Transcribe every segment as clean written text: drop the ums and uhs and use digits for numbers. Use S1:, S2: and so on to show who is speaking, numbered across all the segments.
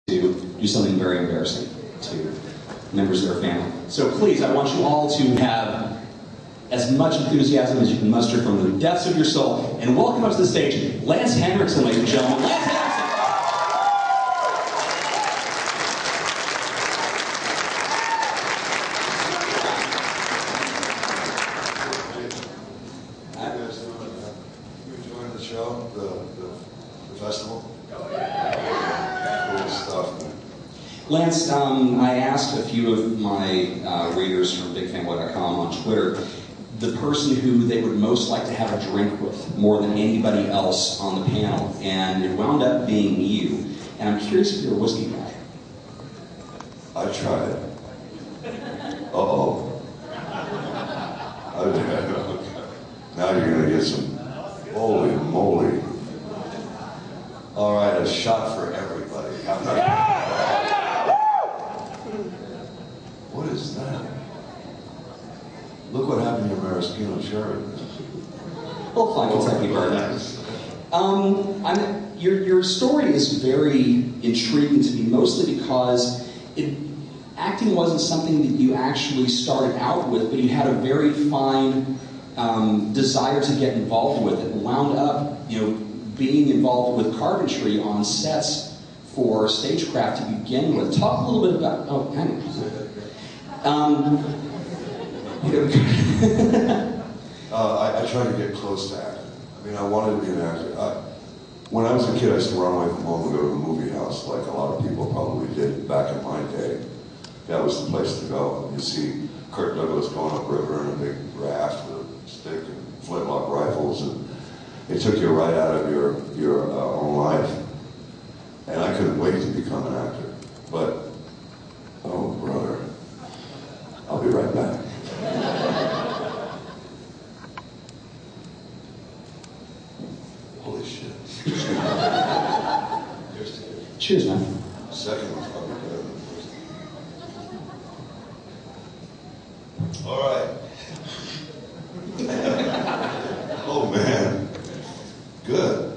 S1: to do something very embarrassing to members of their family. So please, I want you all to have as much enthusiasm as you can muster from the depths of your soul, and welcome up to the stage, Lance Henriksen, ladies and gentlemen. Lance Henriksen!
S2: You enjoying the show, the festival? Cool stuff, man.
S1: Lance, I asked a few of my readers from BigFanboy.com on Twitter the person who they would most like to have a drink with more than anybody else on the panel, and it wound up being you. And I'm curious if you're a whiskey guy.
S2: I tried it. Uh-oh. Now you're going to get some, holy moly. All right, a shot for everybody. What is that? Look what happened to your maraschino cherry.
S1: Well, fine, Kentucky Bourbon. Your story is very intriguing to me, mostly because acting wasn't something that you actually started out with, but you had a very fine desire to get involved with it, and wound up, being involved with carpentry on sets for stagecraft to begin with. Talk a little bit about. Oh, hang on.
S2: I tried to get close to acting. I mean, I wanted to be an actor. When I was a kid, I used to run away from home and go to the movie house, like a lot of people probably did back in my day. That was the place to go. You see Kirk Douglas going upriver in a big raft with a stick and flintlock rifles, and it took you right out of your own life. And I couldn't wait to become an actor. But, oh brother, I'll be right back. Holy shit.
S1: Cheers, man.
S2: Second one's probably better than the first. All right. Oh man. Good.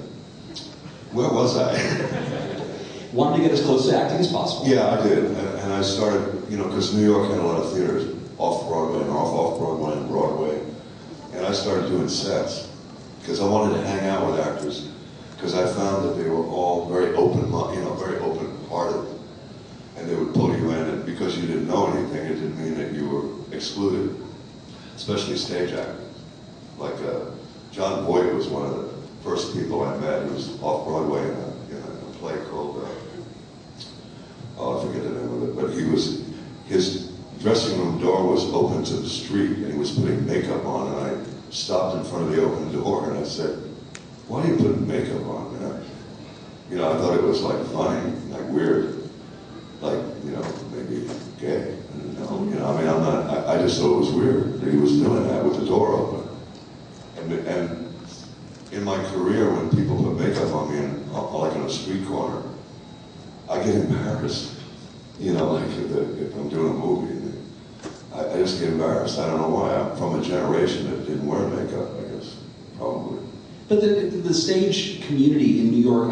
S2: Where was I?
S1: Wanted to get as close to acting as possible.
S2: Yeah, I did. And I started, because New York had a lot of theaters, off-Broadway and off-Broadway and Broadway. And I started doing sets because I wanted to hang out with actors, because I found that they were all very open, very open-hearted. And they would pull you in, and because you didn't know anything, it didn't mean that you were excluded, especially stage actors. Like John Boyd was one of the first people I met. He was off-Broadway in a play called, I forget the name of it, but his dressing room door was open to the street, and he was putting makeup on, and I stopped in front of the open door, and I said, "Why are you putting makeup on, man?" I thought it was like funny, like weird, like, maybe gay. I didn't know, I just thought it was weird that he was doing that with the door open. And in my career, when people put makeup on me, like on a street corner, I get embarrassed. Like if I'm doing a movie, I just get embarrassed. I don't know why. I'm from a generation that didn't wear makeup, I guess, probably.
S1: But the stage community in New York,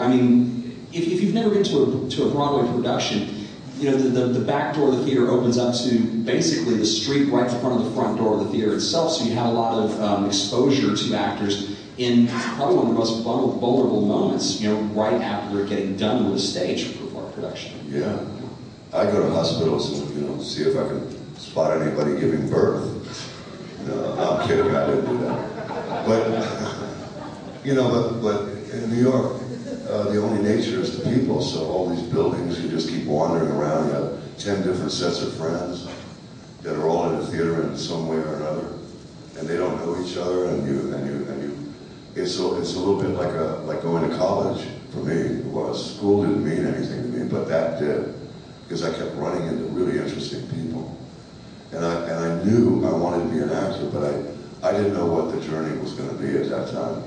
S1: if you've never been to a Broadway production, the back door of the theater opens up to basically the street right in front of the front door of the theater itself, so you have a lot of exposure to actors in probably one of the most vulnerable moments, right after they're getting done with a stage production.
S2: Yeah. I go to hospitals and, see if I can spot anybody giving birth. I'm kidding, I didn't do that. But in New York, the only nature is the people, so all these buildings, you just keep wandering around. You have 10 different sets of friends that are all in the theater in some way or another, and they don't know each other, and it's a little bit like going to college for me. It was. School didn't mean anything to me, but that did, because I kept running into really interesting people, and I knew I wanted to be an actor, but I didn't know what the journey was going to be at that time.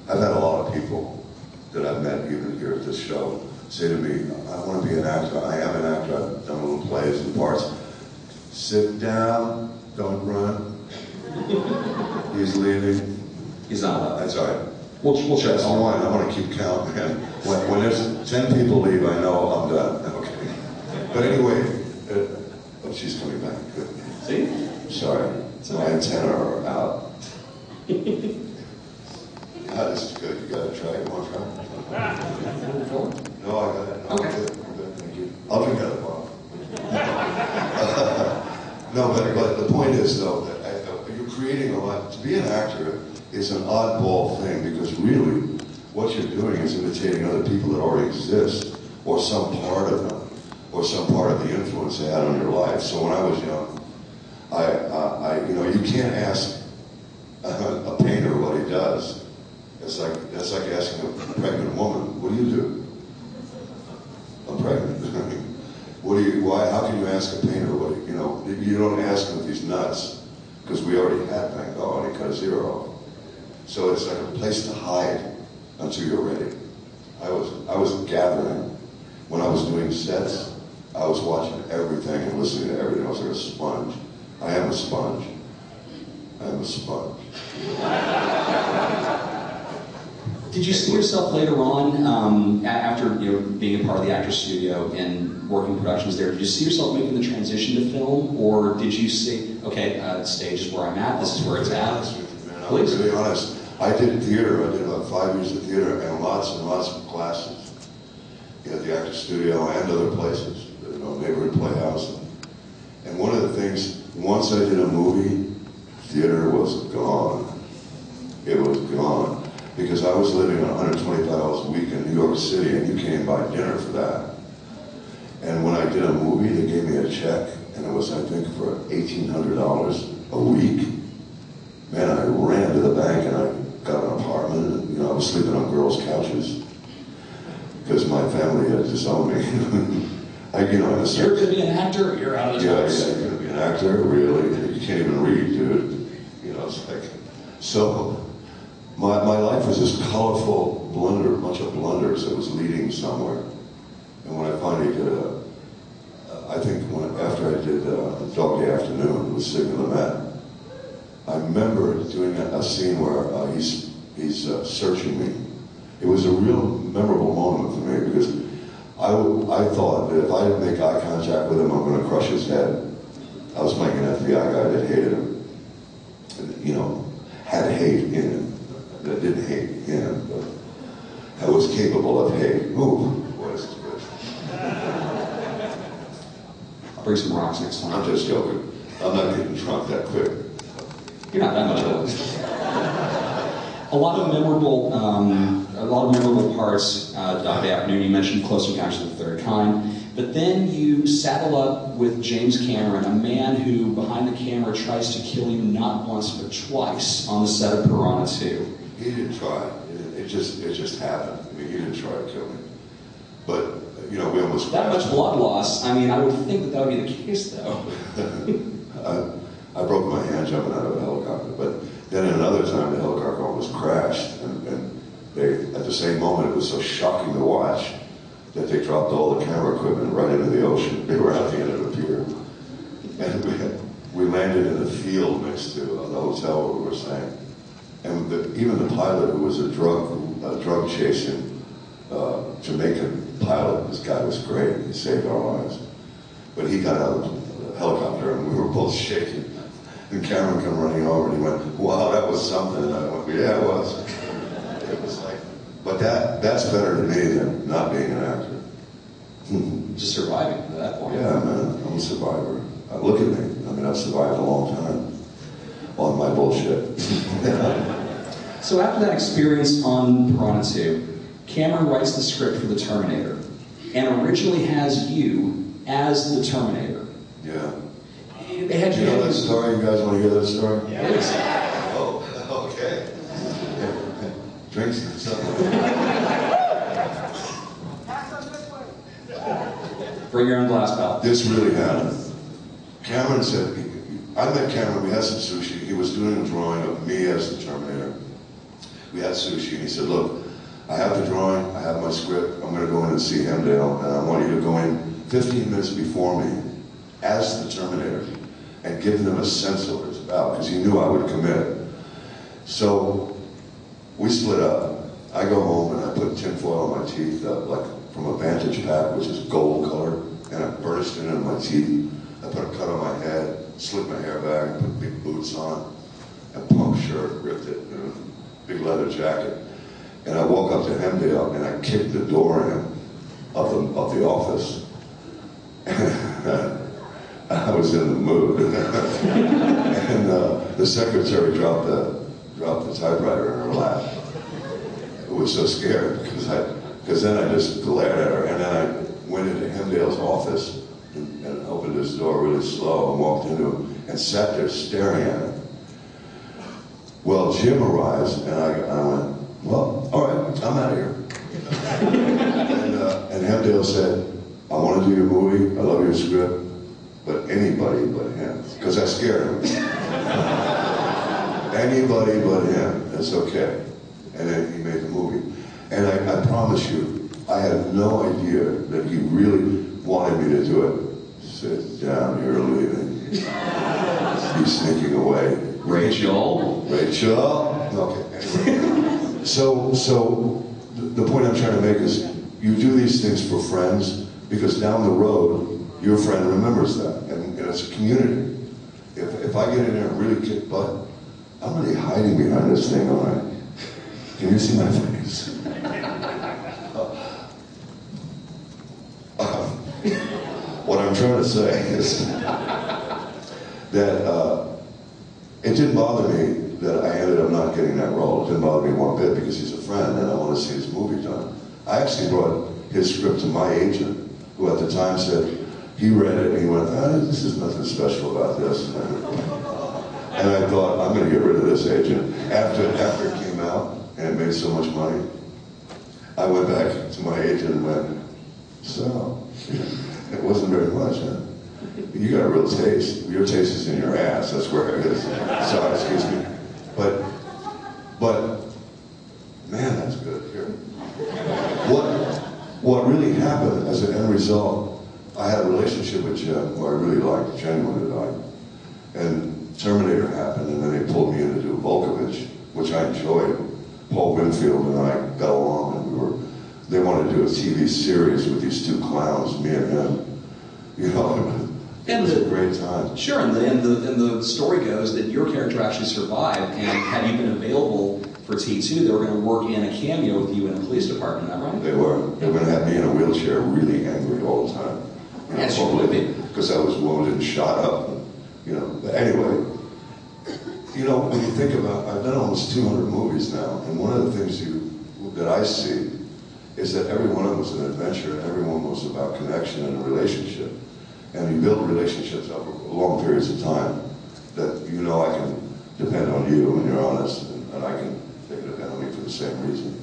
S2: I've had a lot of people that I've met even here at this show say to me, "I want to be an actor. I am an actor. I've done little plays and parts." Sit down, don't run. He's leaving.
S1: He's not.
S2: That's all right.
S1: We'll check.
S2: I want to keep count, man. When there's 10 people leave, I know I'm done. Okay. But anyway, oh, she's coming back. Good.
S1: See?
S2: Sorry, my antenna are out. God, this is good. You gotta try it. You want to try it? No, I got it. No,
S1: Okay.
S2: I'm good. Thank you. I'll drink out of the bottle. No, but the point is, though, that you're creating a lot. To be an actor is an oddball thing because really, what you're doing is imitating other people that already exist, or some part of them, or some part of the influence they had on your life. So when I was young, you can't ask a painter what he does. That's like asking a pregnant woman, what do you do? I'm pregnant. How can you ask a painter what, you don't ask him if he's nuts, because we already had Van Gogh and he cut his ear off. So it's like a place to hide until you're ready. I was gathering. When I was doing sets, I was watching everything and listening to everything. I was like a sponge. I am a sponge. I am a sponge.
S1: Did you see yourself later on, after being a part of the Actors Studio and working productions there, did you see yourself making the transition to film, or did you say, okay, stage is where I'm at, this is where it's at?
S2: I'll be really honest. I did theater. I did about 5 years of theater and lots of classes at the Actors Studio and other places, neighborhood playhouse. And one of the things, once I did a movie, theater was gone. It was gone. Because I was living on $125 a week in New York City, and you can't buy dinner for that. And when I did a movie, they gave me a check, and it was, I think, for $1,800 a week. Man, I ran to the bank, and I got an apartment, and I was sleeping on girls' couches because my family had disowned me. In a sense,
S1: you're going to be an actor, you're out of the house.
S2: Yeah, you're going to be an actor, really? You can't even read, dude. It's like, so. My life was this colorful bunch of blunders that was leading somewhere. And when I finally did after I did Dog Day Afternoon with Sigmund Lumet, I remember doing a scene where he's searching me. It was a real memorable moment for me because I thought that if I didn't make eye contact with him, I'm going to crush his head. I was playing an FBI guy that hated him, had hate in him. That didn't hate him, but I was capable of hate. Ooh, boy, this is good.
S1: I'll bring some rocks next time.
S2: I'm just joking. I'm not getting drunk that quick.
S1: You're not that much older. A lot of memorable parts. Dog Day Afternoon. You mentioned Close Encounters of the Third Kind, but then you saddle up with James Cameron, a man who, behind the camera, tries to kill you not once but twice on the set of Piranha 2.
S2: He didn't try. It just happened. I mean, he didn't try to kill me. But, we almost...
S1: That much blood loss, I mean, I would think that would be the case, though.
S2: I broke my hand jumping out of a helicopter. But then another time, the helicopter almost crashed. And they, at the same moment, it was so shocking to watch that they dropped all the camera equipment right into the ocean. They were at the end of the pier. And we landed in a field next to the hotel where we were staying. And even the pilot, who was a drug chasing Jamaican pilot, this guy was great. He saved our lives. But he got out of the helicopter, and we were both shaking. And Cameron came running over, and he went, "Wow, that was something." And I went, "Yeah, it was." It was like, but that's better to me than not being an actor.
S1: Just surviving to that point.
S2: Yeah, man, I'm a survivor. Look at me. I mean, I've survived a long time on my bullshit.
S1: So after that experience on Piranha 2, Cameron writes the script for The Terminator, and originally has you as the Terminator.
S2: Yeah.
S1: They had
S2: Do you know that story? You guys want to hear that story?
S1: Yeah. Please.
S2: Oh, okay. Drink something.
S1: Bring your own glass, pal.
S2: This really happened. Cameron said, I met Cameron, we had some sushi. He was doing a drawing of me as the Terminator. We had sushi, and he said, look, I have the drawing, I have my script, I'm going to go in and see Hemdale, and I want you to go in 15 minutes before me as the Terminator and give them a sense of what it's about, because he knew I would commit. So we split up. I go home and I put tinfoil on my teeth, like from a Vantage pack, which is gold color, and I burnish teeth. I put a cut on my head, slicked my hair back, put big boots on, a punk shirt, ripped it, big leather jacket. And I woke up to Hemdale and I kicked the door in of the office. I was in the mood. And the secretary dropped the typewriter in her lap. I was so scared because then I just glared at her, and then I went into Hemdale's office and opened his door really slow and walked into him and sat there staring at him. Well, Jim arrives, and I went, well, all right, I'm out of here. And Hemdale said, I want to do your movie, I love your script, but anybody but him, because I scared him. Anybody but him, that's okay. And then he made the movie. And I promise you, I had no idea that he really wanted me to do it. Sit down, you're leaving. He's sneaking away.
S1: Rachel.
S2: Okay, anyway. So the point I'm trying to make is, you do these things for friends, because down the road, your friend remembers that, and it's a community. If I get in there and really kick butt, I'm really hiding behind this thing, all right? Can you see my face? What I'm trying to say is that it didn't bother me that I ended up not getting that role. It didn't bother me one bit, because he's a friend and I want to see his movie done. I actually brought his script to my agent, who at the time said, he read it and he went, this is nothing special about this. And I thought, I'm going to get rid of this agent. After it came out and it made so much money, I went back to my agent and went, so, it wasn't very much, huh? You got a real taste. Your taste is in your ass, that's where it is. Sorry, excuse me. But, man, that's good. Here. What really happened as an end result, I had a relationship with Jim who I really liked, genuinely liked. And Terminator happened, and then they pulled me in to do Volkovich, which I enjoyed. Paul Winfield and I got along, and they wanted to do a TV series with these two clowns, me and him. You know, it was a great time.
S1: Sure, and the story goes that your character actually survived, and had you been available for T2, they were going to work in a cameo with you in a police department, is that right?
S2: They were. They were going to have me in a wheelchair, really angry all the time.
S1: Yes, you would be.
S2: Because I was wounded and shot up. You know, but anyway, you know, when you think about, I've done almost 200 movies now, and one of the things that I see is that every one of them was an adventure, and every one was about connection and a relationship. And you build relationships over long periods of time that you know I can depend on you and you're honest, and I can, they can depend on me for the same reason.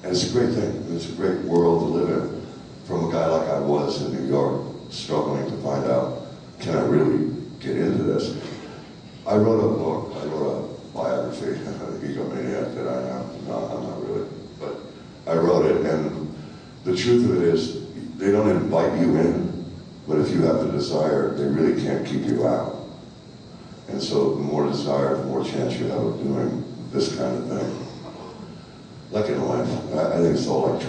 S2: And it's a great thing. It's a great world to live in, from a guy like I was in New York, struggling to find out, can I really get into this? I wrote a book, I wrote a biography, the egomaniac that I am. No, I'm not really, but I wrote it, and the truth of it is, they don't invite you in, but if you have the desire, they really can't keep you out. And so the more desire, the more chance you have of doing this kind of thing. Like in life, I think it's all like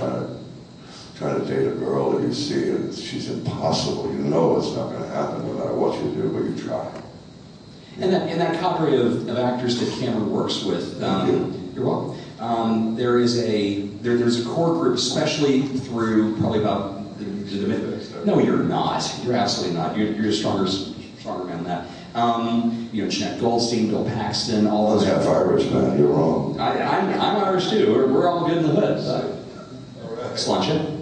S2: trying to date a girl that you see and she's impossible. You know it's not going to happen no matter what you do, but you try.
S1: And that cadre of actors that Cameron works with, you're welcome. There's a core group, especially through probably about the no, you're not. You're absolutely not. You're a stronger man than that. You know, Jeanette Goldstein, Bill Paxton, all those.
S2: I'm half Irish, man. You're wrong.
S1: I'm Irish too. We're all good in the hood. All right. Sláinte.